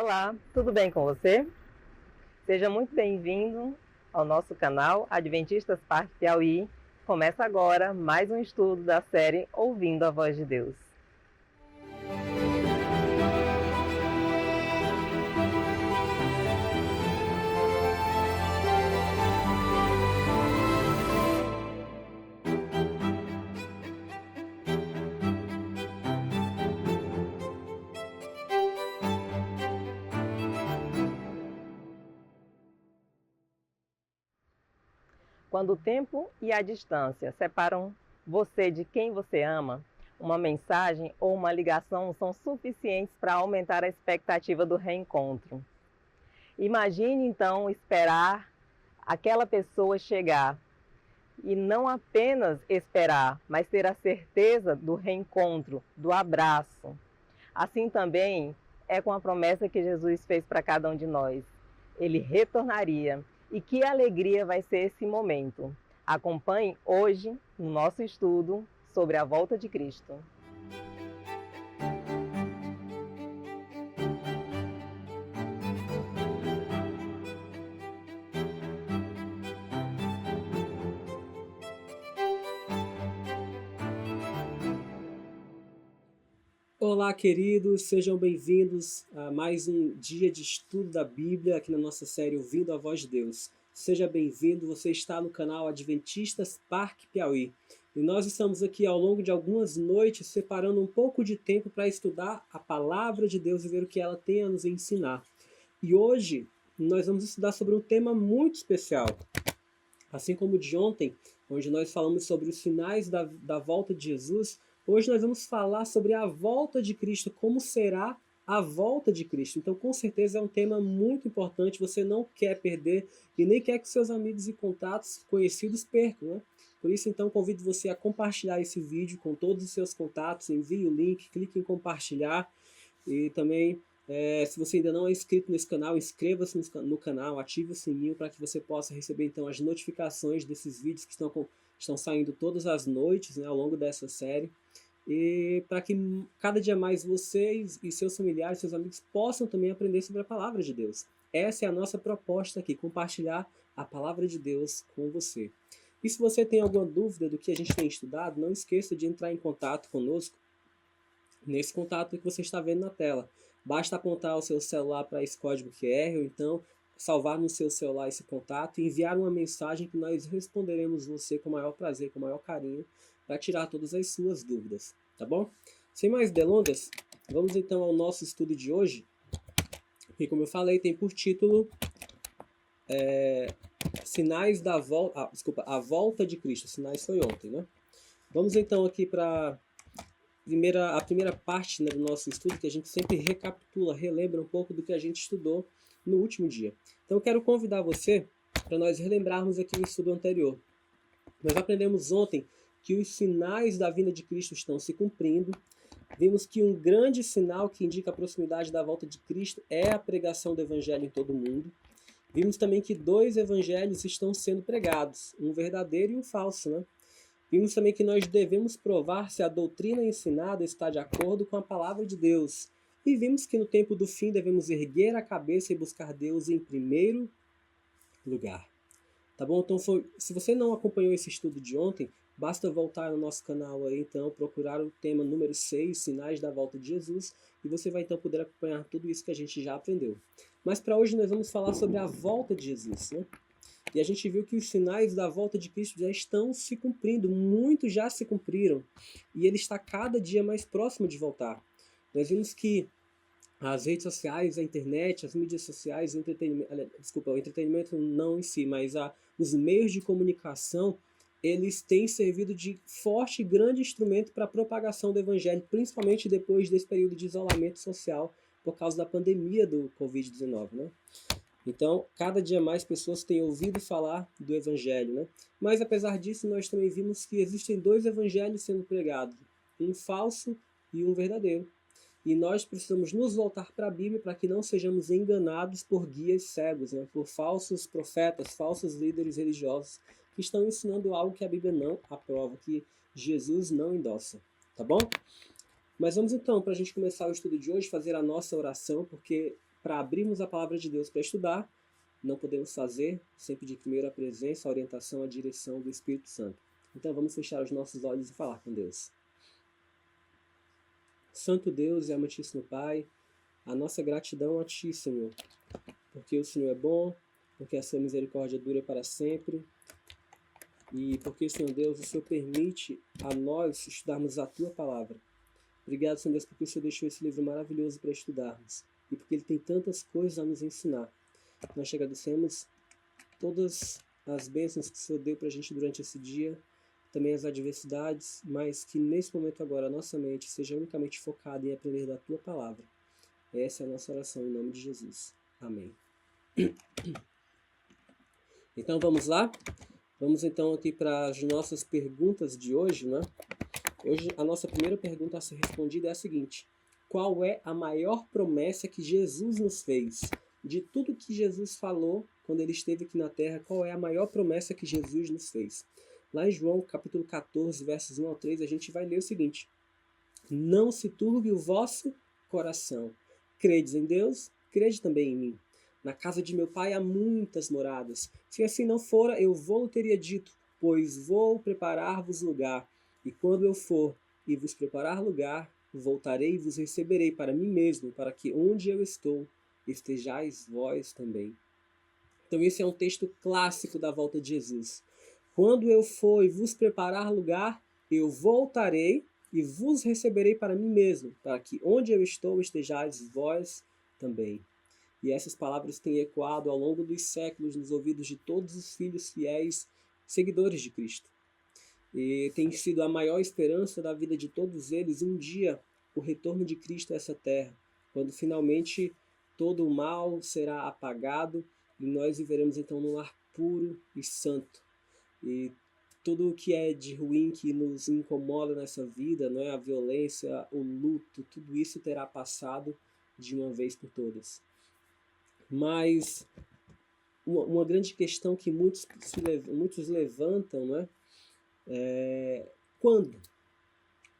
Olá, tudo bem com você? Seja muito bem-vindo ao nosso canal Adventistas Parque Piauí. Começa agora mais um estudo da série Ouvindo a Voz de Deus. Quando o tempo e a distância separam você de quem você ama, uma mensagem ou uma ligação são suficientes para aumentar a expectativa do reencontro. Imagine então esperar aquela pessoa chegar e não apenas esperar, mas ter a certeza do reencontro, do abraço. Assim também é com a promessa que Jesus fez para cada um de nós. Ele retornaria. E que alegria vai ser esse momento. Acompanhe hoje no nosso estudo sobre a volta de Cristo. Olá, queridos, sejam bem-vindos a mais um dia de estudo da Bíblia aqui na nossa série Ouvindo a Voz de Deus. Seja bem-vindo, você está no canal Adventistas Parque Piauí. E nós estamos aqui ao longo de algumas noites separando um pouco de tempo para estudar a Palavra de Deus e ver o que ela tem a nos ensinar. E hoje nós vamos estudar sobre um tema muito especial. Assim como o de ontem, onde nós falamos sobre os sinais da volta de Jesus, hoje nós vamos falar sobre a volta de Cristo, como será a volta de Cristo. Então, com certeza é um tema muito importante, você não quer perder e nem quer que seus amigos e contatos conhecidos percam, né? Por isso, então, convido você a compartilhar esse vídeo com todos os seus contatos, envie o link, clique em compartilhar e também se você ainda não é inscrito nesse canal, inscreva-se no canal, ative o sininho para que você possa receber então as notificações desses vídeos que estão saindo todas as noites, né, ao longo dessa série. E para que cada dia mais vocês e seus familiares, seus amigos possam também aprender sobre a Palavra de Deus. Essa é a nossa proposta aqui, compartilhar a Palavra de Deus com você. E se você tem alguma dúvida do que a gente tem estudado, não esqueça de entrar em contato conosco nesse contato que você está vendo na tela. Basta apontar o seu celular para esse código QR ou então salvar no seu celular esse contato e enviar uma mensagem que nós responderemos você com o maior prazer, com o maior carinho, para tirar todas as suas dúvidas, tá bom? Sem mais delongas, vamos então ao nosso estudo de hoje, que, como eu falei, tem por título Sinais da Volta... a Volta de Cristo. Sinais foi ontem, né? Vamos então aqui para a primeira parte, né, do nosso estudo, que a gente sempre recapitula, relembra um pouco do que a gente estudou no último dia. Então eu quero convidar você para nós relembrarmos aqui o estudo anterior. Nós aprendemos ontem que os sinais da vinda de Cristo estão se cumprindo. Vimos que um grande sinal que indica a proximidade da volta de Cristo é a pregação do Evangelho em todo o mundo. Vimos também que 2 evangelhos estão sendo pregados, um verdadeiro e um falso, né? Vimos também que nós devemos provar se a doutrina ensinada está de acordo com a palavra de Deus. E vimos que no tempo do fim devemos erguer a cabeça e buscar Deus em primeiro lugar. Tá bom? Então, se você não acompanhou esse estudo de ontem, basta voltar no nosso canal aí, então, procurar o tema número 6, Sinais da Volta de Jesus, e você vai então poder acompanhar tudo isso que a gente já aprendeu. Mas para hoje nós vamos falar sobre a volta de Jesus, né? E a gente viu que os sinais da volta de Cristo já estão se cumprindo, muitos já se cumpriram, e ele está cada dia mais próximo de voltar. Nós vimos que as redes sociais, a internet, as mídias sociais, o entretenimento não em si, mas os meios de comunicação, eles têm servido de forte e grande instrumento para a propagação do Evangelho, principalmente depois desse período de isolamento social por causa da pandemia do Covid-19, né? Então, cada dia mais pessoas têm ouvido falar do Evangelho, né? Mas, apesar disso, nós também vimos que existem 2 evangelhos sendo pregados, um falso e um verdadeiro. E nós precisamos nos voltar para a Bíblia para que não sejamos enganados por guias cegos, né? Por falsos profetas, falsos líderes religiosos que estão ensinando algo que a Bíblia não aprova, que Jesus não endossa, tá bom? Mas vamos então, para a gente começar o estudo de hoje, fazer a nossa oração, porque para abrirmos a palavra de Deus para estudar, não podemos fazer sem pedir primeiro a presença, a orientação, a direção do Espírito Santo. Então vamos fechar os nossos olhos e falar com Deus. Santo Deus e amantíssimo Pai, a nossa gratidão a Ti, Senhor, porque o Senhor é bom, porque a Sua misericórdia dura para sempre, e porque, Senhor Deus, o Senhor permite a nós estudarmos a Tua palavra. Obrigado, Senhor Deus, porque o Senhor deixou esse livro maravilhoso para estudarmos, e porque ele tem tantas coisas a nos ensinar. Nós te agradecemos todas as bênçãos que o Senhor deu para a gente durante esse dia, também as adversidades, mas que nesse momento agora a nossa mente seja unicamente focada em aprender da Tua palavra. Essa é a nossa oração em nome de Jesus. Amém. Então vamos lá? Vamos então aqui para as nossas perguntas de hoje, né? Hoje a nossa primeira pergunta a ser respondida é a seguinte: qual é a maior promessa que Jesus nos fez? De tudo que Jesus falou quando ele esteve aqui na terra, qual é a maior promessa que Jesus nos fez? Lá em João, capítulo 14, versos 1 ao 3, a gente vai ler o seguinte: não se turbe o vosso coração. Credes em Deus, crede também em mim. Na casa de meu pai há muitas moradas. Se assim não fora, eu vou teria dito, pois vou preparar-vos lugar. E quando eu for e vos preparar lugar, voltarei e vos receberei para mim mesmo, para que onde eu estou, estejais vós também. Então esse é um texto clássico da volta de Jesus. Quando eu for e vos preparar lugar, eu voltarei e vos receberei para mim mesmo, para que onde eu estou estejais vós também. E essas palavras têm ecoado ao longo dos séculos nos ouvidos de todos os filhos fiéis, seguidores de Cristo. E tem sido a maior esperança da vida de todos eles um dia o retorno de Cristo a essa terra, quando finalmente todo o mal será apagado e nós viveremos então num lar puro e santo. E tudo o que é de ruim que nos incomoda nessa vida, não é? A violência, o luto, tudo isso terá passado de uma vez por todas. Mas uma grande questão que muitos levantam, não é? Quando?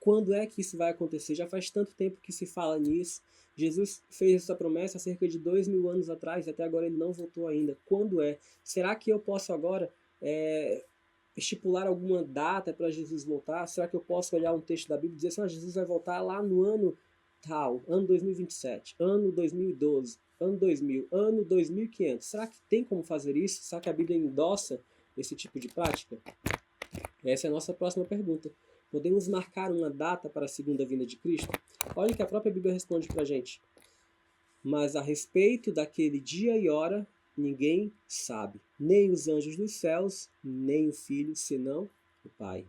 Quando é que isso vai acontecer? Já faz tanto tempo que se fala nisso. Jesus fez essa promessa há cerca de 2000 anos atrás e até agora ele não voltou ainda. Quando é? Será que eu posso agora estipular alguma data para Jesus voltar? Será que eu posso olhar um texto da Bíblia e dizer assim, Jesus vai voltar lá no ano tal, ano 2027, ano 2012, ano 2000, ano 2500? Será que tem como fazer isso? Será que a Bíblia endossa esse tipo de prática? Essa é a nossa próxima pergunta. Podemos marcar uma data para a segunda vinda de Cristo? Olha o que a própria Bíblia responde para a gente. Mas a respeito daquele dia e hora, ninguém sabe, nem os anjos dos céus, nem o Filho, senão o Pai.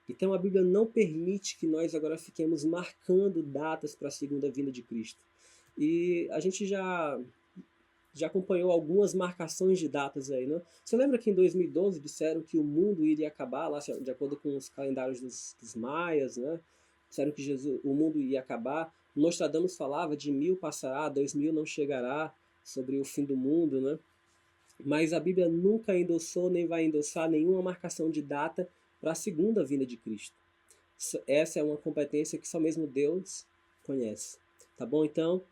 Então a Bíblia não permite que nós agora fiquemos marcando datas para a segunda vinda de Cristo. E a gente já acompanhou algumas marcações de datas aí, né? Você lembra que em 2012 disseram que o mundo iria acabar, lá de acordo com os calendários dos maias, né? Disseram que o mundo ia acabar. Nostradamus falava de 1000 passará, 2000 não chegará, sobre o fim do mundo, né? Mas a Bíblia nunca endossou, nem vai endossar nenhuma marcação de data para a segunda vinda de Cristo. Essa é uma competência que só mesmo Deus conhece. Tá bom? Então,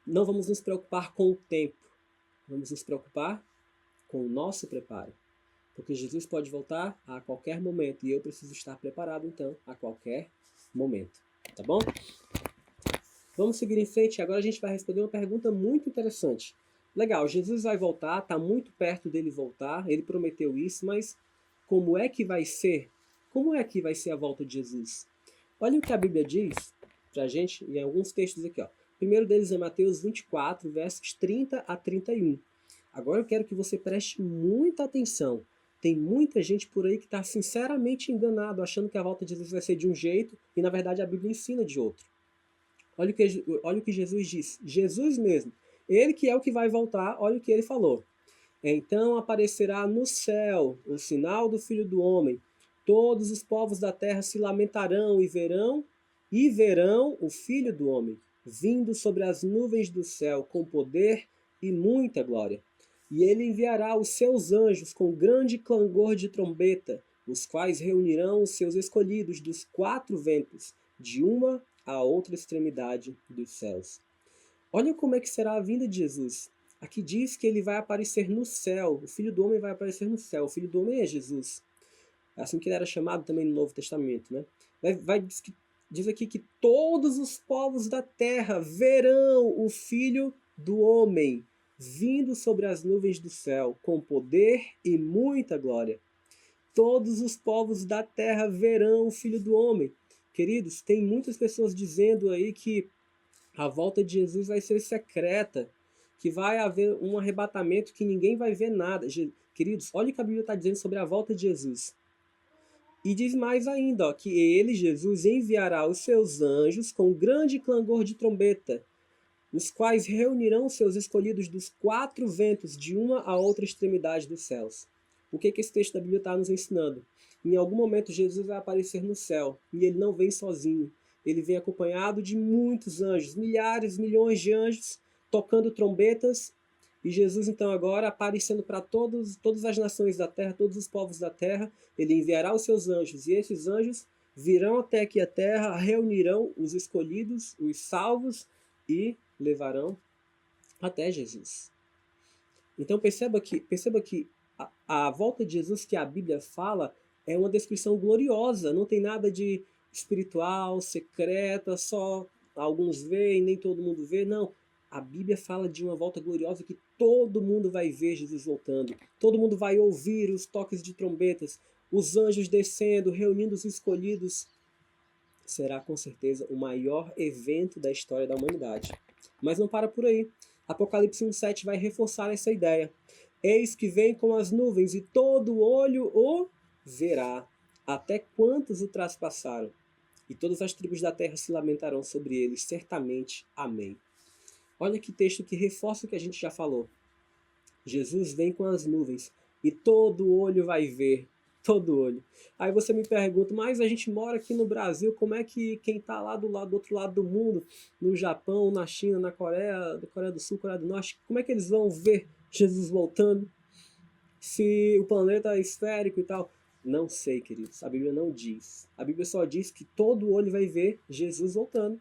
não vamos nos preocupar com o tempo. Vamos nos preocupar com o nosso preparo. Porque Jesus pode voltar a qualquer momento. E eu preciso estar preparado, então, a qualquer momento. Tá bom? Vamos seguir em frente. Agora a gente vai responder uma pergunta muito interessante. Legal, Jesus vai voltar, está muito perto dele voltar. Ele prometeu isso, mas como é que vai ser? Como é que vai ser a volta de Jesus? Olha o que a Bíblia diz pra gente em alguns textos aqui, ó. O primeiro deles é Mateus 24, versos 30 a 31. Agora eu quero que você preste muita atenção. Tem muita gente por aí que está sinceramente enganado, achando que a volta de Jesus vai ser de um jeito e na verdade a Bíblia ensina de outro. Olha o que Jesus disse. Jesus mesmo. Ele que é o que vai voltar, olha o que ele falou. Então aparecerá no céu o sinal do Filho do Homem. Todos os povos da terra se lamentarão e verão o Filho do Homem, vindo sobre as nuvens do céu com poder e muita glória. E ele enviará os seus anjos com grande clangor de trombeta, os quais reunirão os seus escolhidos dos 4 ventos, de uma à outra extremidade dos céus. Olha como é que será a vinda de Jesus. Aqui diz que ele vai aparecer no céu. O Filho do Homem vai aparecer no céu. O Filho do Homem é Jesus. É assim que ele era chamado também no Novo Testamento, né? Diz aqui que todos os povos da terra verão o Filho do Homem vindo sobre as nuvens do céu, com poder e muita glória. Todos os povos da terra verão o Filho do Homem. Queridos, tem muitas pessoas dizendo aí que a volta de Jesus vai ser secreta, que vai haver um arrebatamento que ninguém vai ver nada. Queridos, olha o que a Bíblia está dizendo sobre a volta de Jesus. E diz mais ainda, ó, que ele, Jesus, enviará os seus anjos com grande clangor de trombeta, os quais reunirão seus escolhidos dos quatro ventos, de uma a outra extremidade dos céus. O que esse texto da Bíblia está nos ensinando? Em algum momento Jesus vai aparecer no céu, e ele não vem sozinho. Ele vem acompanhado de muitos anjos, milhares, milhões de anjos, tocando trombetas. E Jesus, então, agora aparecendo para todas as nações da terra, todos os povos da terra, ele enviará os seus anjos. E esses anjos virão até aqui a terra, reunirão os escolhidos, os salvos, e levarão até Jesus. Então perceba que a volta de Jesus que a Bíblia fala é uma descrição gloriosa, não tem nada de espiritual, secreta, só alguns veem, nem todo mundo vê, não. A Bíblia fala de uma volta gloriosa que todo mundo vai ver Jesus voltando. Todo mundo vai ouvir os toques de trombetas, os anjos descendo, reunindo os escolhidos. Será com certeza o maior evento da história da humanidade. Mas não para por aí. Apocalipse 1,7 vai reforçar essa ideia. Eis que vem com as nuvens, e todo olho o verá, até quantos o traspassaram. E todas as tribos da terra se lamentarão sobre eles, certamente. Amém. Olha que texto que reforça o que a gente já falou. Jesus vem com as nuvens, e todo olho vai ver. Todo olho. Aí você me pergunta, mas a gente mora aqui no Brasil, como é que quem está lá do outro lado do mundo, no Japão, na China, na Coreia do Sul, Coreia do Norte, como é que eles vão ver Jesus voltando? Se o planeta é esférico e tal? Não sei, queridos. A Bíblia não diz. A Bíblia só diz que todo olho vai ver Jesus voltando.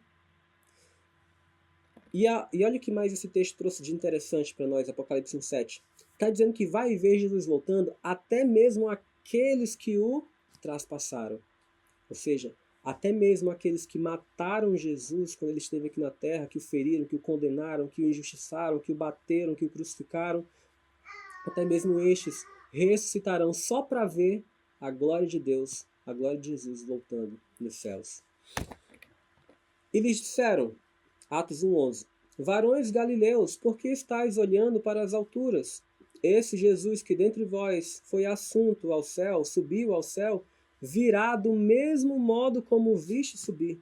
E olha o que mais esse texto trouxe de interessante para nós, Apocalipse 1,7. Está dizendo que vai ver Jesus voltando até mesmo aqueles que o traspassaram. Ou seja, até mesmo aqueles que mataram Jesus quando ele esteve aqui na terra, que o feriram, que o condenaram, que o injustiçaram, que o bateram, que o crucificaram, até mesmo estes ressuscitarão só para ver a glória de Deus, a glória de Jesus voltando nos céus. E lhes disseram, Atos 1,11, varões galileus, por que estáis olhando para as alturas? Esse Jesus que dentre vós foi assunto ao céu, subiu ao céu, virá do mesmo modo como o viste subir.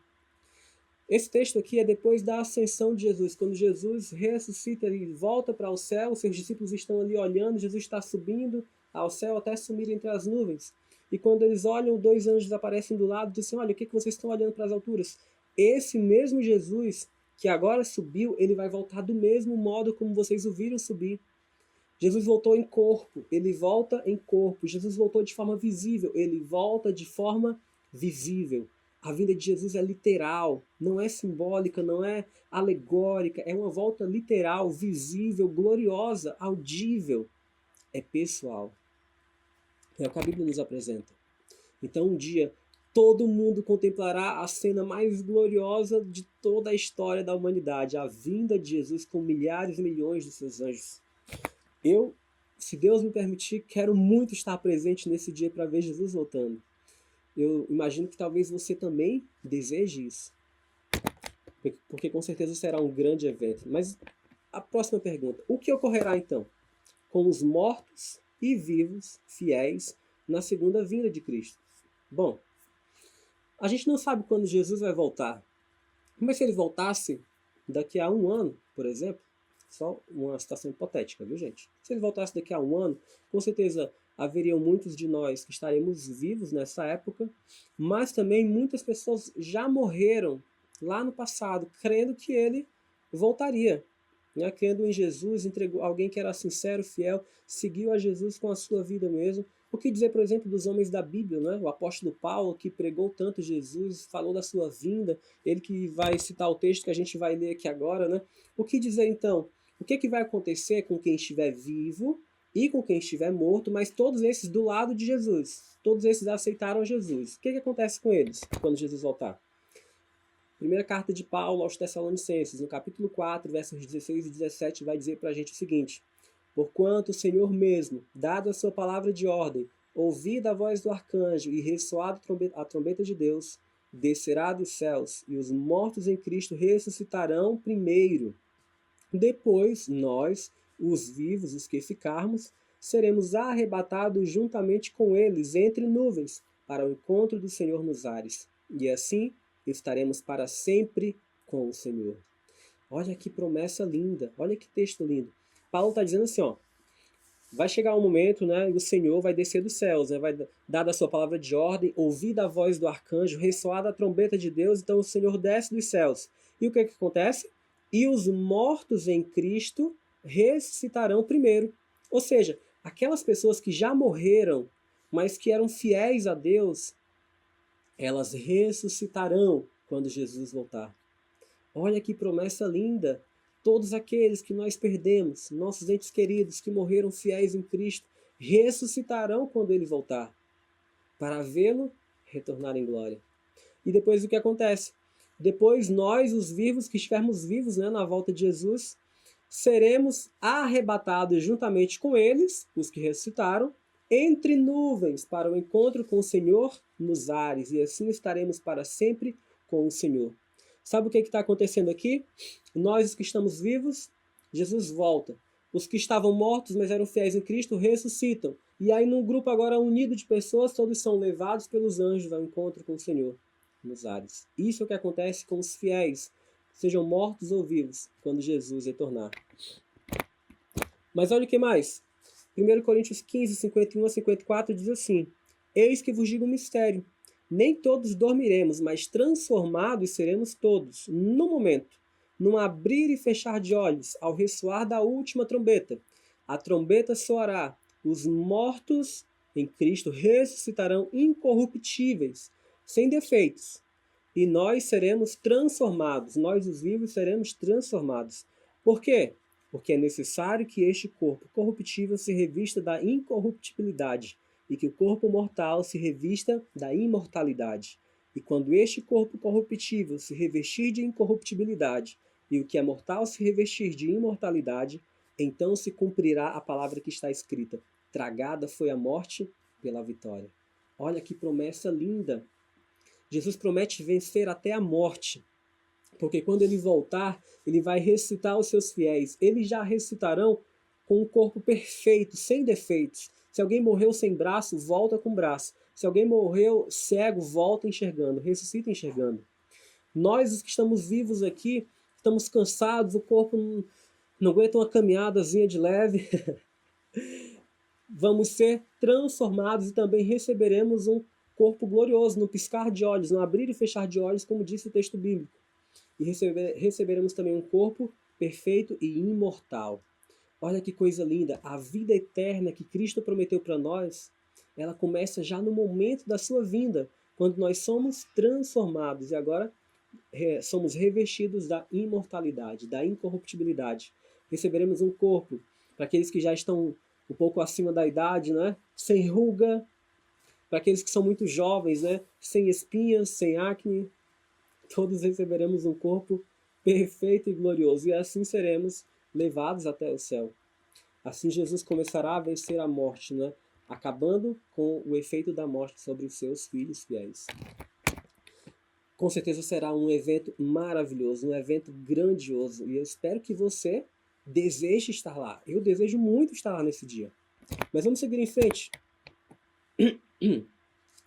Esse texto aqui é depois da ascensão de Jesus. Quando Jesus ressuscita e volta para o céu, seus discípulos estão ali olhando, Jesus está subindo ao céu até sumir entre as nuvens. E quando eles olham, dois anjos aparecem do lado e dizem, olha, o que vocês estão olhando para as alturas? Esse mesmo Jesus que agora subiu, ele vai voltar do mesmo modo como vocês o viram subir. Jesus voltou em corpo, ele volta em corpo. Jesus voltou de forma visível, ele volta de forma visível. A vinda de Jesus é literal, não é simbólica, não é alegórica, é uma volta literal, visível, gloriosa, audível. É pessoal. É o que a Bíblia nos apresenta. Então um dia todo mundo contemplará a cena mais gloriosa de toda a história da humanidade, a vinda de Jesus com milhares e milhões de seus anjos. Eu, se Deus me permitir, quero muito estar presente nesse dia para ver Jesus voltando. Eu imagino que talvez você também deseje isso. Porque com certeza será um grande evento. Mas a próxima pergunta, o que ocorrerá então com os mortos e vivos fiéis na segunda vinda de Cristo? Bom, a gente não sabe quando Jesus vai voltar. Mas se ele voltasse daqui a 1 ano, por exemplo, só uma situação hipotética, viu, gente? Se ele voltasse daqui a 1 ano, com certeza haveriam muitos de nós que estaremos vivos nessa época, mas também muitas pessoas já morreram lá no passado, crendo que ele voltaria. né? Crendo em Jesus, entregou alguém que era sincero, fiel, seguiu a Jesus com a sua vida mesmo. O que dizer, por exemplo, dos homens da Bíblia, né? O apóstolo Paulo, que pregou tanto Jesus, falou da sua vinda, ele que vai citar o texto que a gente vai ler aqui agora, né? O que dizer então? O que vai acontecer com quem estiver vivo e com quem estiver morto, mas todos esses do lado de Jesus? Todos esses aceitaram Jesus. O que acontece com eles quando Jesus voltar? Primeira carta de Paulo aos Tessalonicenses, no capítulo 4, versos 16 e 17, vai dizer para a gente o seguinte: porquanto o Senhor mesmo, dado a sua palavra de ordem, ouvida a voz do arcanjo e ressoado a trombeta de Deus, descerá dos céus, e os mortos em Cristo ressuscitarão primeiro. Depois, nós, os vivos, os que ficarmos, seremos arrebatados juntamente com eles entre nuvens, para o encontro do Senhor nos ares. E assim estaremos para sempre com o Senhor. Olha que promessa linda, olha que texto lindo. Paulo está dizendo assim, ó, vai chegar um momento, né, e o Senhor vai descer dos céus, né, vai dar a sua palavra de ordem, ouvida a voz do arcanjo, ressoada a trombeta de Deus, então o Senhor desce dos céus. E o que acontece? E os mortos em Cristo ressuscitarão primeiro. Ou seja, aquelas pessoas que já morreram, mas que eram fiéis a Deus, elas ressuscitarão quando Jesus voltar. Olha que promessa linda! Todos aqueles que nós perdemos, nossos entes queridos que morreram fiéis em Cristo, ressuscitarão quando ele voltar, para vê-lo retornar em glória. E depois o que acontece? Depois nós, os vivos, que estivermos vivos, né, na volta de Jesus, seremos arrebatados juntamente com eles, os que ressuscitaram, entre nuvens para o encontro com o Senhor nos ares, e assim estaremos para sempre com o Senhor. Sabe o que está acontecendo aqui? Nós, os que estamos vivos, Jesus volta. Os que estavam mortos, mas eram fiéis em Cristo, ressuscitam. E aí, num grupo agora unido de pessoas, todos são levados pelos anjos ao encontro com o Senhor nos ares. Isso é o que acontece com os fiéis, sejam mortos ou vivos, quando Jesus retornar. Mas olha o que mais. 1 Coríntios 15, 51 a 54 diz assim: eis que vos digo um mistério. Nem todos dormiremos, mas transformados seremos todos, no momento, num abrir e fechar de olhos, ao ressoar da última trombeta. A trombeta soará, os mortos em Cristo ressuscitarão incorruptíveis, sem defeitos, e nós seremos transformados, nós os vivos seremos transformados. Por quê? Porque é necessário que este corpo corruptível se revista da incorruptibilidade, e que o corpo mortal se revista da imortalidade. E quando este corpo corruptível se revestir de incorruptibilidade, e o que é mortal se revestir de imortalidade, então se cumprirá a palavra que está escrita: tragada foi a morte pela vitória. Olha que promessa linda! Jesus promete vencer até a morte, porque quando ele voltar, ele vai ressuscitar os seus fiéis. Eles já ressuscitarão com um corpo perfeito, sem defeitos. Se alguém morreu sem braço, volta com braço. Se alguém morreu cego, volta enxergando, ressuscita enxergando. Nós, os que estamos vivos aqui, estamos cansados, o corpo não aguenta uma caminhadazinha de leve. Vamos ser transformados e também receberemos um corpo glorioso, no piscar de olhos, no abrir e fechar de olhos, como disse o texto bíblico. E receberemos também um corpo perfeito e imortal. Olha que coisa linda, a vida eterna que Cristo prometeu para nós, ela começa já no momento da sua vinda, quando nós somos transformados e agora somos revestidos da imortalidade, da incorruptibilidade. Receberemos um corpo, para aqueles que já estão um pouco acima da idade, né? Sem ruga, para aqueles que são muito jovens, né? Sem espinhas, sem acne, todos receberemos um corpo perfeito e glorioso, e assim seremos levados até o céu. Assim Jesus começará a vencer a morte, né? Acabando com o efeito da morte sobre os seus filhos fiéis. Com certeza será um evento maravilhoso, um evento grandioso, e eu espero que você deseje estar lá. Eu desejo muito estar lá nesse dia. Mas vamos seguir em frente.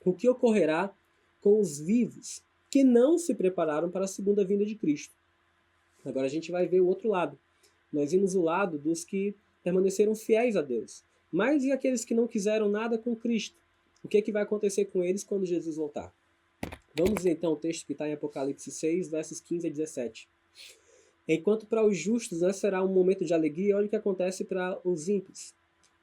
O que ocorrerá com os vivos que não se prepararam para a segunda vinda de Cristo? Agora a gente vai ver o outro lado. Nós vimos o lado dos que permaneceram fiéis a Deus. Mas e aqueles que não quiseram nada com Cristo? O que vai acontecer com eles quando Jesus voltar? Vamos ver então o texto que está em Apocalipse 6, versos 15 a 17. Enquanto para os justos, né, será um momento de alegria, olha o que acontece para os ímpios.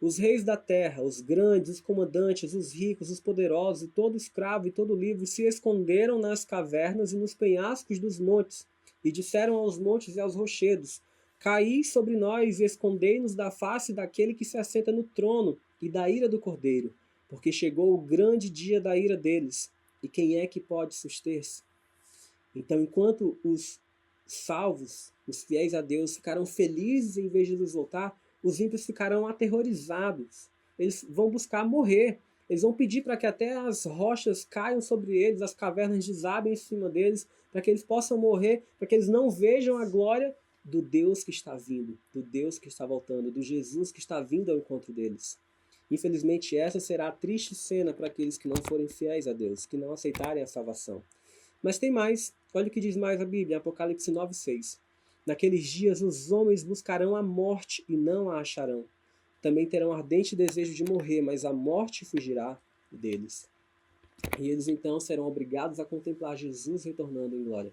Os reis da terra, os grandes, os comandantes, os ricos, os poderosos, e todo escravo e todo livre se esconderam nas cavernas e nos penhascos dos montes, e disseram aos montes e aos rochedos: Caí sobre nós e escondei-nos da face daquele que se assenta no trono e da ira do Cordeiro, porque chegou o grande dia da ira deles, e quem é que pode suster-se? Então, enquanto os salvos, os fiéis a Deus, ficarão felizes em vez de Jesus voltar, os ímpios ficarão aterrorizados. Eles vão buscar morrer. Eles vão pedir para que até as rochas caiam sobre eles, as cavernas desabem em cima deles, para que eles possam morrer, para que eles não vejam a glória do Deus que está vindo, do Deus que está voltando, do Jesus que está vindo ao encontro deles. Infelizmente, essa será a triste cena para aqueles que não forem fiéis a Deus, que não aceitarem a salvação. Mas tem mais. Olha o que diz mais a Bíblia, Apocalipse 9:6. Naqueles dias os homens buscarão a morte e não a acharão. Também terão ardente desejo de morrer, mas a morte fugirá deles. E eles então serão obrigados a contemplar Jesus retornando em glória.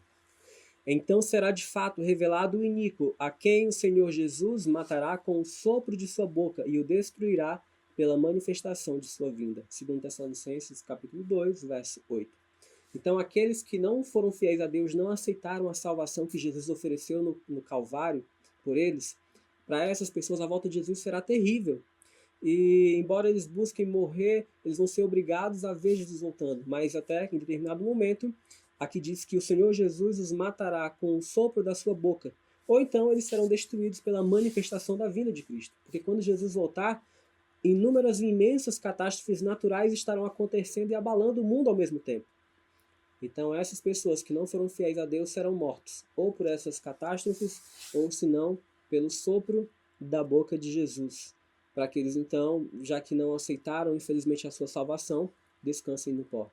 Então será de fato revelado o iníquo, a quem o Senhor Jesus matará com o sopro de sua boca e o destruirá pela manifestação de sua vinda. 2 Tessalonicenses capítulo 2, verso 8. Então, aqueles que não foram fiéis a Deus, não aceitaram a salvação que Jesus ofereceu no Calvário por eles, para essas pessoas a volta de Jesus será terrível. E, embora eles busquem morrer, eles vão ser obrigados a ver Jesus voltando. Mas até que em determinado momento, aqui diz que o Senhor Jesus os matará com o sopro da sua boca. Ou então eles serão destruídos pela manifestação da vinda de Cristo. Porque quando Jesus voltar, inúmeras e imensas catástrofes naturais estarão acontecendo e abalando o mundo ao mesmo tempo. Então essas pessoas que não foram fiéis a Deus serão mortos, ou por essas catástrofes, ou se não, pelo sopro da boca de Jesus. Para que eles então, já que não aceitaram infelizmente a sua salvação, descansem no pó.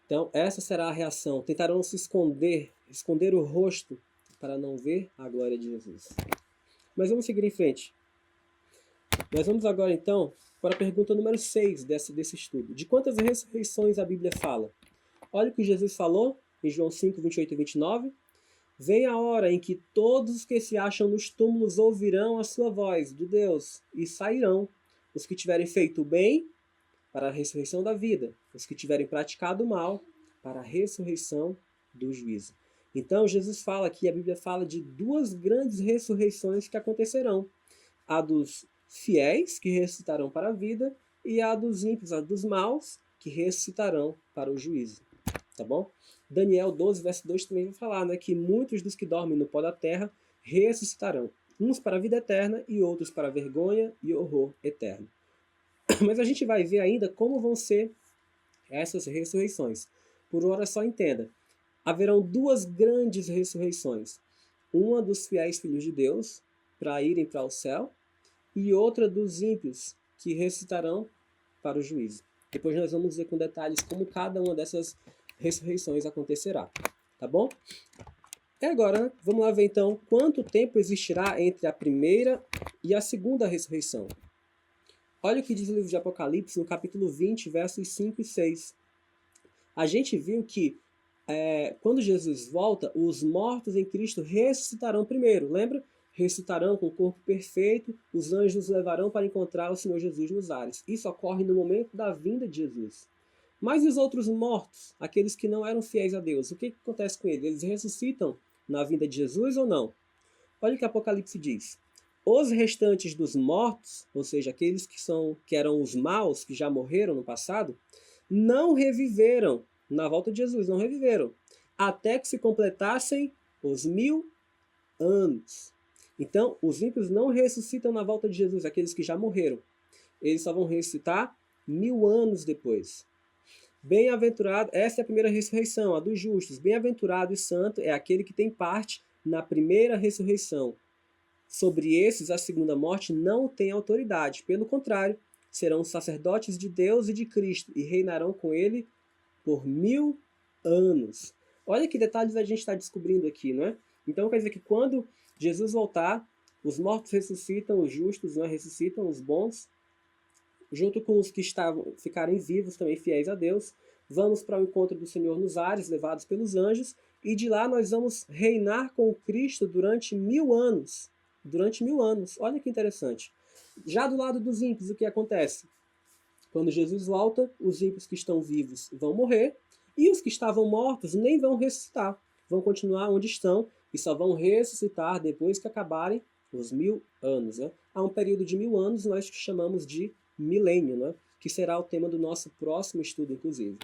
Então essa será a reação. Tentarão se esconder o rosto para não ver a glória de Jesus. Mas vamos seguir em frente. Nós vamos agora então para a pergunta número 6 desse estudo. De quantas ressurreições a Bíblia fala? Olha o que Jesus falou em João 5, 28 e 29. Vem a hora em que todos os que se acham nos túmulos ouvirão a sua voz do Deus e sairão. Os que tiverem feito o bem, para a ressurreição da vida. Os que tiverem praticado o mal, para a ressurreição do juízo. Então Jesus fala aqui, a Bíblia fala de duas grandes ressurreições que acontecerão. A dos fiéis, que ressuscitarão para a vida, e a dos ímpios, a dos maus, que ressuscitarão para o juízo. Tá bom? Daniel 12, verso 2 também vai falar, né, que muitos dos que dormem no pó da terra ressuscitarão, uns para a vida eterna e outros para a vergonha e horror eterno. Mas a gente vai ver ainda como vão ser essas ressurreições. Por hora só entenda, haverão duas grandes ressurreições. Uma dos fiéis filhos de Deus, para irem para o céu, e outra dos ímpios, que ressuscitarão para o juízo. Depois nós vamos ver com detalhes como cada uma dessas ressurreições acontecerá. Tá bom? E agora, né, vamos lá ver então quanto tempo existirá entre a primeira e a segunda ressurreição. Olha o que diz o livro de Apocalipse, no capítulo 20, versos 5 e 6. A gente viu que quando Jesus volta, os mortos em Cristo ressuscitarão primeiro. Lembra? Ressuscitarão com o corpo perfeito, os anjos os levarão para encontrar o Senhor Jesus nos ares. Isso ocorre no momento da vinda de Jesus. Mas e os outros mortos, aqueles que não eram fiéis a Deus, o que acontece com eles? Eles ressuscitam na vinda de Jesus ou não? Olha o que Apocalipse diz. Os restantes dos mortos, ou seja, aqueles que eram os maus, que já morreram no passado, não reviveram na volta de Jesus, não reviveram, até que se completassem os 1000 anos. Então, os ímpios não ressuscitam na volta de Jesus, aqueles que já morreram. Eles só vão ressuscitar 1000 anos depois. Bem-aventurado, essa é a primeira ressurreição, a dos justos. Bem-aventurado e santo é aquele que tem parte na primeira ressurreição. Sobre esses, a segunda morte não tem autoridade. Pelo contrário, serão sacerdotes de Deus e de Cristo e reinarão com ele por 1000 anos. Olha que detalhes a gente está descobrindo aqui, não é? Então quer dizer que quando Jesus voltar, os mortos ressuscitam, os justos, não é? Ressuscitam, os bons, junto com os que ficarem vivos, também fiéis a Deus. Vamos para o encontro do Senhor nos ares, levados pelos anjos, e de lá nós vamos reinar com Cristo durante 1000 anos. Durante 1000 anos. Olha que interessante. Já do lado dos ímpios, o que acontece? Quando Jesus volta, os ímpios que estão vivos vão morrer, e os que estavam mortos nem vão ressuscitar. Vão continuar onde estão e só vão ressuscitar depois que acabarem os 1000 anos. Né? Há um período de 1000 anos, nós chamamos de milênio, né? Que será o tema do nosso próximo estudo, inclusive.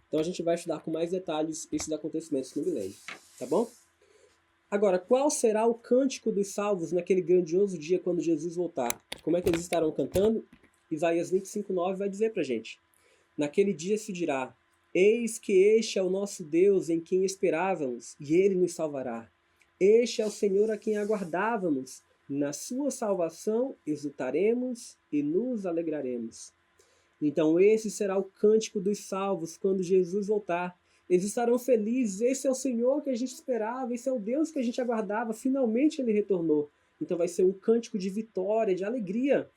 Então a gente vai estudar com mais detalhes esses acontecimentos no milênio. Tá bom? Agora, qual será o cântico dos salvos naquele grandioso dia quando Jesus voltar? Como é que eles estarão cantando? Isaías 25:9 vai dizer pra gente. Naquele dia se dirá: eis que este é o nosso Deus em quem esperávamos, e ele nos salvará. Este é o Senhor a quem aguardávamos. Na sua salvação exultaremos e nos alegraremos. Então esse será o cântico dos salvos quando Jesus voltar. Eles estarão felizes. Esse é o Senhor que a gente esperava, esse é o Deus que a gente aguardava. Finalmente ele retornou. Então vai ser um cântico de vitória, de alegria.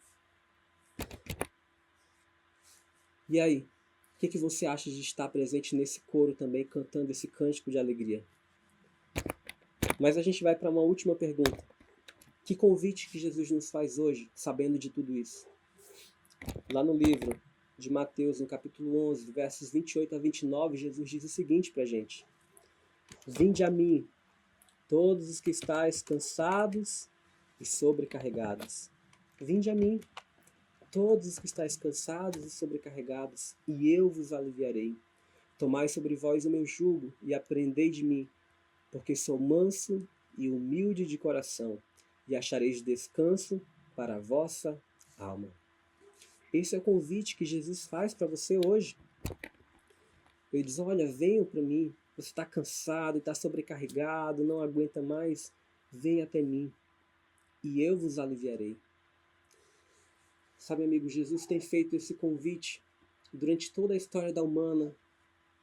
E aí? O que você acha de estar presente nesse coro também, cantando esse cântico de alegria? Mas a gente vai para uma última pergunta. Que convite que Jesus nos faz hoje, sabendo de tudo isso? Lá no livro de Mateus, no capítulo 11, versos 28 a 29, Jesus diz o seguinte para a gente. Vinde a mim, todos os que estáis cansados e sobrecarregados. Vinde a mim, todos os que estáis cansados e sobrecarregados, e eu vos aliviarei. Tomai sobre vós o meu jugo e aprendei de mim, porque sou manso e humilde de coração, e achareis descanso para a vossa alma. Esse é o convite que Jesus faz para você hoje. Ele diz, olha, venham para mim. Você está cansado, está sobrecarregado, não aguenta mais. Venha até mim e eu vos aliviarei. Sabe, amigo, Jesus tem feito esse convite durante toda a história humana.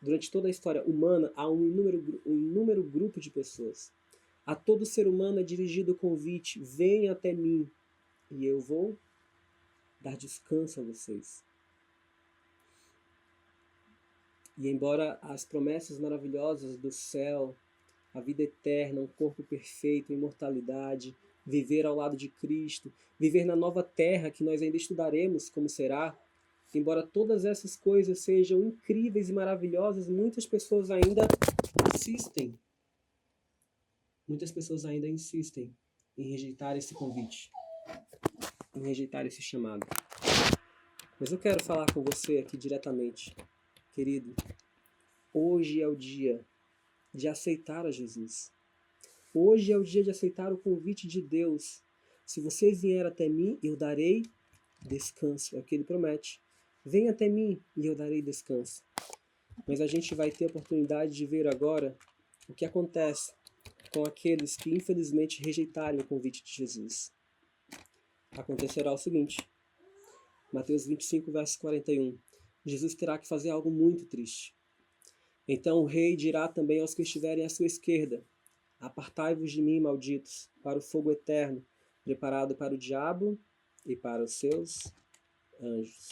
Durante toda a história humana, há um inúmero grupo de pessoas. A todo ser humano é dirigido o convite, venha até mim e eu vou dar descanso a vocês. E embora as promessas maravilhosas do céu, a vida eterna, um corpo perfeito, imortalidade, viver ao lado de Cristo, viver na nova terra que nós ainda estudaremos como será, embora todas essas coisas sejam incríveis e maravilhosas, muitas pessoas ainda insistem. Muitas pessoas ainda insistem em rejeitar esse convite, em rejeitar esse chamado. Mas eu quero falar com você aqui diretamente, querido. Hoje é o dia de aceitar a Jesus. Hoje é o dia de aceitar o convite de Deus. Se você vier até mim, eu darei descanso. É o que ele promete. Venha até mim e eu darei descanso. Mas a gente vai ter a oportunidade de ver agora o que acontece com aqueles que infelizmente rejeitarem o convite de Jesus. Acontecerá o seguinte. Mateus 25, verso 41. Jesus terá que fazer algo muito triste. Então o rei dirá também aos que estiverem à sua esquerda, apartai-vos de mim, malditos, para o fogo eterno, preparado para o diabo e para os seus anjos.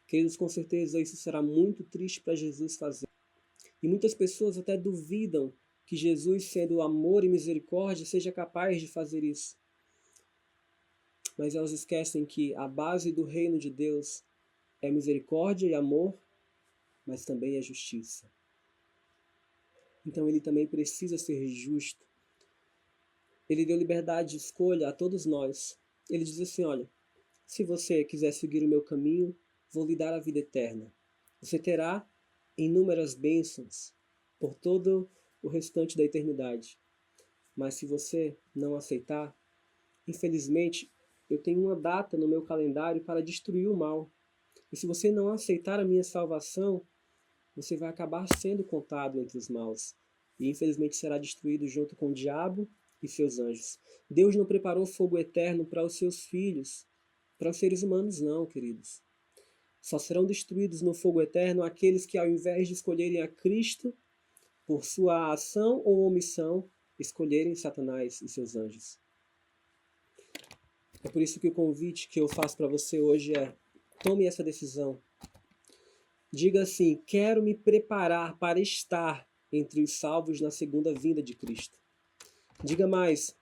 Queridos, com certeza isso será muito triste para Jesus fazer. E muitas pessoas até duvidam que Jesus, sendo amor e misericórdia, seja capaz de fazer isso. Mas elas esquecem que a base do reino de Deus é misericórdia e amor, mas também é justiça. Então ele também precisa ser justo. Ele deu liberdade de escolha a todos nós. Ele diz assim, olha, se você quiser seguir o meu caminho, vou lhe dar a vida eterna. Você terá inúmeras bênçãos por todo o restante da eternidade. Mas se você não aceitar, infelizmente, eu tenho uma data no meu calendário para destruir o mal. E se você não aceitar a minha salvação, você vai acabar sendo contado entre os maus. E infelizmente será destruído junto com o diabo e seus anjos. Deus não preparou fogo eterno para os seus filhos. Para os seres humanos não, queridos. Só serão destruídos no fogo eterno aqueles que, ao invés de escolherem a Cristo, por sua ação ou omissão, escolherem Satanás e seus anjos. É por isso que o convite que eu faço para você hoje é: tome essa decisão. Diga assim: quero me preparar para estar entre os salvos na segunda vinda de Cristo. Diga mais: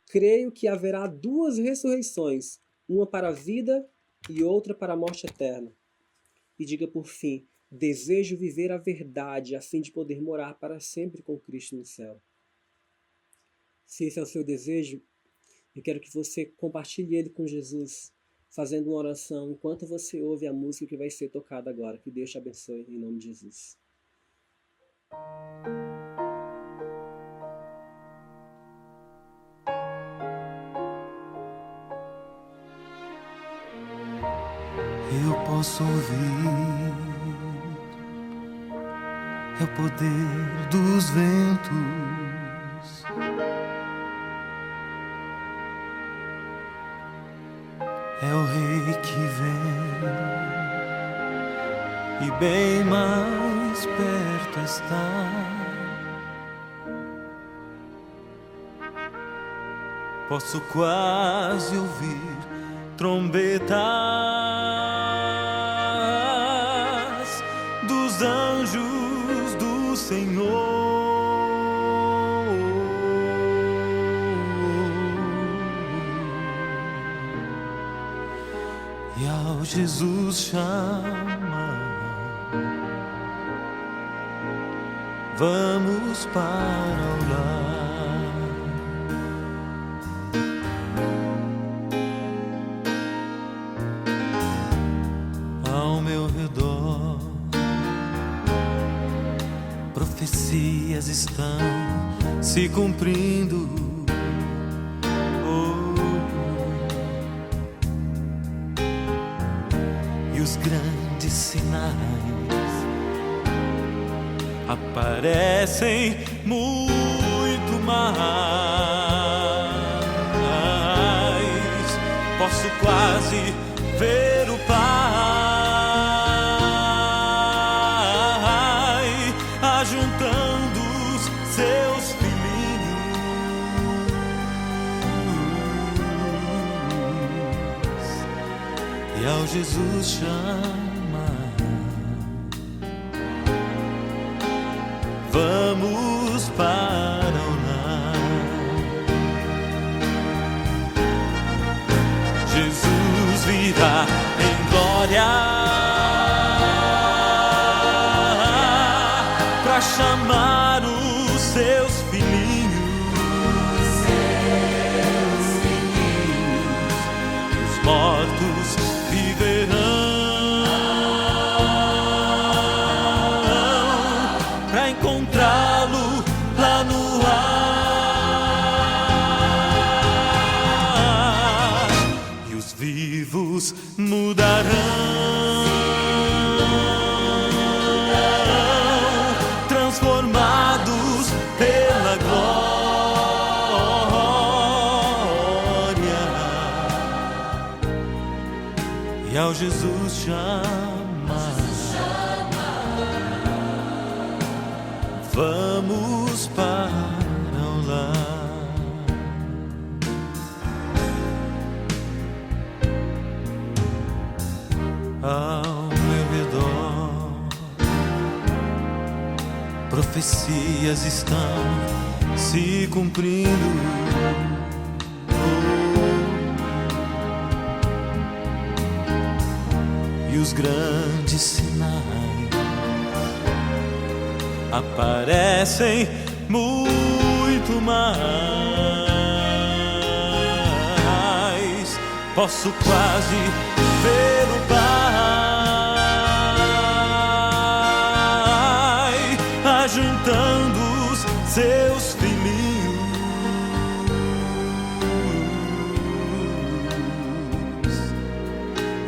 creio que haverá 2 ressurreições, uma para a vida e outra para a morte eterna. E diga por fim: desejo viver a verdade a fim de poder morar para sempre com Cristo no céu. Se esse é o seu desejo, eu quero que você compartilhe ele com Jesus, fazendo uma oração enquanto você ouve a música que vai ser tocada agora. Que Deus te abençoe em nome de Jesus. Eu posso ouvir, é o poder dos ventos, é o Rei que vem e bem mais perto está. Posso quase ouvir trombetas dos anjos do Senhor. E ao Jesus chama, vamos para o lar. Ao meu redor, profecias estão se cumprindo. E os grandes sinais aparecem muito mais. Posso quase ver o Pai ajuntando os seus filhinhos, e ao Jesus chama, vamos para o lar. Jesus virá em glória pra chamar os seus filhinhos, os mortos viverão pra encontrá-lo lá no ar, e os vivos mudarão, transformados pela glória. E ao Jesus chama, vamos para o lar. Ao meu redor, profecias estão se cumprindo. E os grandes sinais aparecem muito mais. Posso quase ver o Pai ajuntando os seus filhinhos,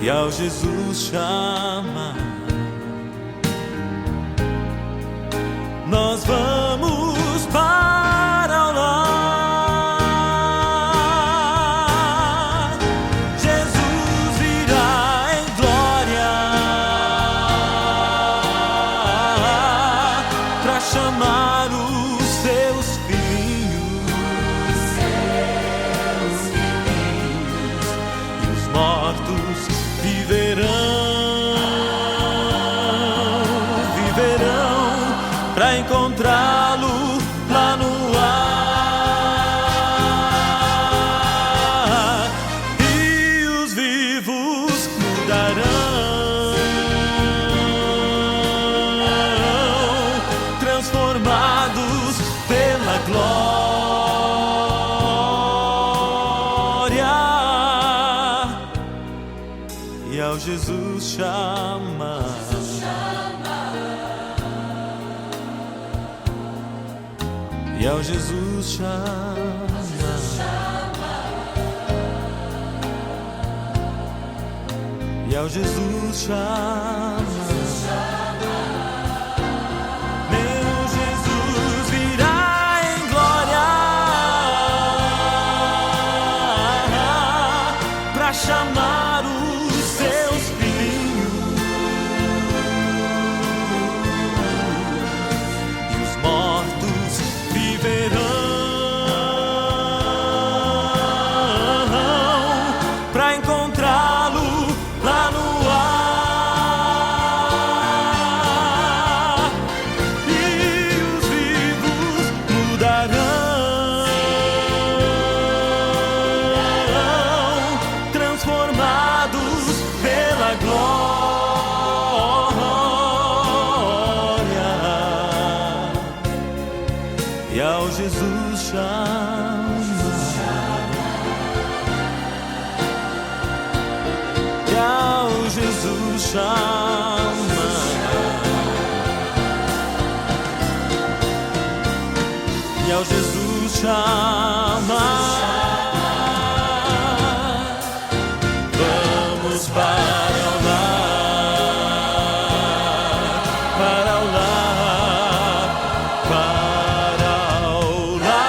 e ao Jesus chama, nós vamos para o lar. Jesus virá em glória pra chamar os seus filhinhos, e os mortos viverão pra encontrar glória. E ao Jesus chamar, e ao Jesus chamar, e ao Jesus chamar, meu Jesus virá em glória pra chamar os seus filhos, e os mortos viverão pra encontrá-lo lá no ar, e os vivos mudarão, transformados pela glória. E ao Jesus chamar, e ao Jesus chamar, e ao Jesus chamar, vamos para o lar, para o lar, para o lar.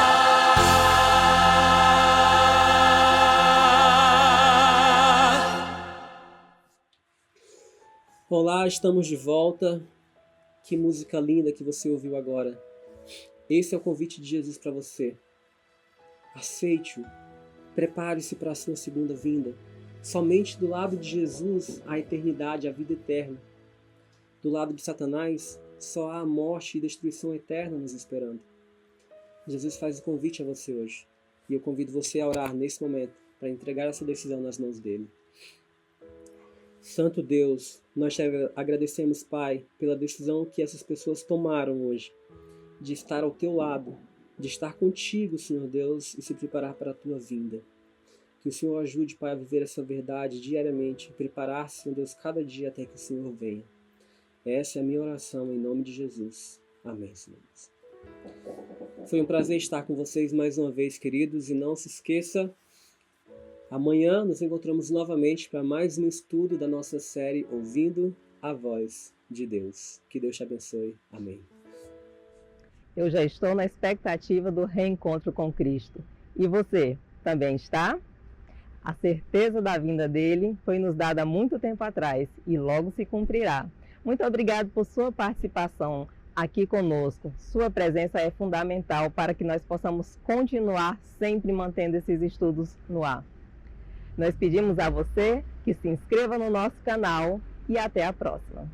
Olá, estamos de volta. Que música linda que você ouviu agora. Esse é o convite de Jesus para você. Aceite-o. Prepare-se para a sua segunda vinda. Somente do lado de Jesus há a eternidade, a vida eterna. Do lado de Satanás, só há a morte e destruição eterna nos esperando. Jesus faz o convite a você hoje. E eu convido você a orar nesse momento, para entregar essa decisão nas mãos dele. Santo Deus, nós te agradecemos, Pai, pela decisão que essas pessoas tomaram hoje, de estar ao teu lado, de estar contigo, Senhor Deus, e se preparar para a tua vinda. Que o Senhor ajude, Pai, a viver essa verdade diariamente, e preparar-se, Senhor Deus, cada dia até que o Senhor venha. Essa é a minha oração, em nome de Jesus. Amém, Senhor Deus. Foi um prazer estar com vocês mais uma vez, queridos, e não se esqueça, amanhã nos encontramos novamente para mais um estudo da nossa série Ouvindo a Voz de Deus. Que Deus te abençoe. Amém. Eu já estou na expectativa do reencontro com Cristo. E você, também está? A certeza da vinda dele foi nos dada há muito tempo atrás e logo se cumprirá. Muito obrigado por sua participação aqui conosco. Sua presença é fundamental para que nós possamos continuar sempre mantendo esses estudos no ar. Nós pedimos a você que se inscreva no nosso canal e até a próxima.